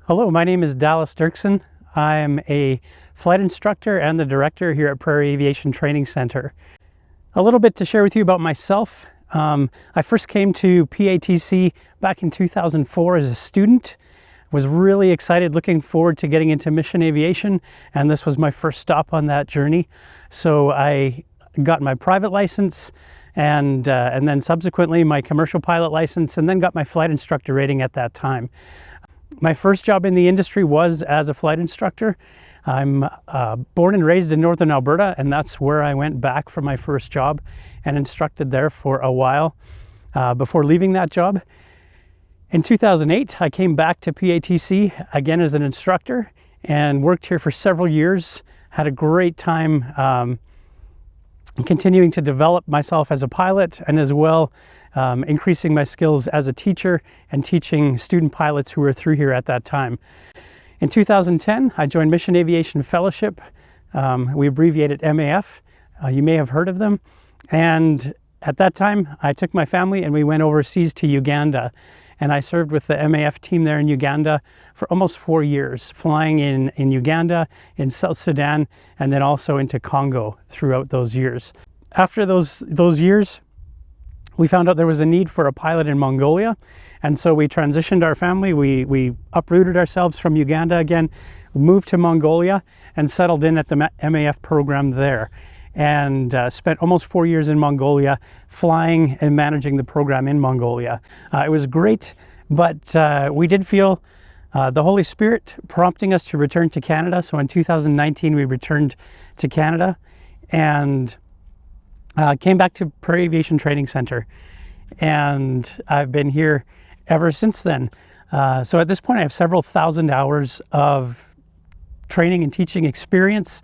Hello, my name is Derksen. I'm a flight instructor and the director here at Prairie Aviation Training Center. A little bit to share with you about myself. I first came to PATC back in 2004 as a student. Was really excited, looking forward to getting into mission aviation, and this was my first stop on that journey. So I got my private license and then subsequently my commercial pilot license, and then got my flight instructor rating at that time. My first job in the industry was as a flight instructor. I'm born and raised in northern Alberta, and that's where I went back for my first job and instructed there for a while before leaving that job. In 2008, I came back to PATC again as an instructor and worked here for several years. Had a great time continuing to develop myself as a pilot, and as well increasing my skills as a teacher and teaching student pilots who were through here at that time. In 2010, I joined Mission Aviation Fellowship. We abbreviate it MAF. You may have heard of them. And at that time, I took my family and we went overseas to Uganda. And I served with the MAF team there in Uganda for almost 4 years, flying in Uganda, in South Sudan, and then also into Congo throughout those years. After those years, we found out there was a need for a pilot in Mongolia, and so we transitioned our family. We uprooted ourselves from Uganda again, moved to Mongolia, and settled in at the MAF program there, and spent almost 4 years in Mongolia flying and managing the program in Mongolia. It was great, but we did feel the Holy Spirit prompting us to return to Canada. So in 2019, we returned to Canada and came back to Prairie Aviation Training Center. And I've been here ever since then. So at this point, I have several thousand hours of training and teaching experience.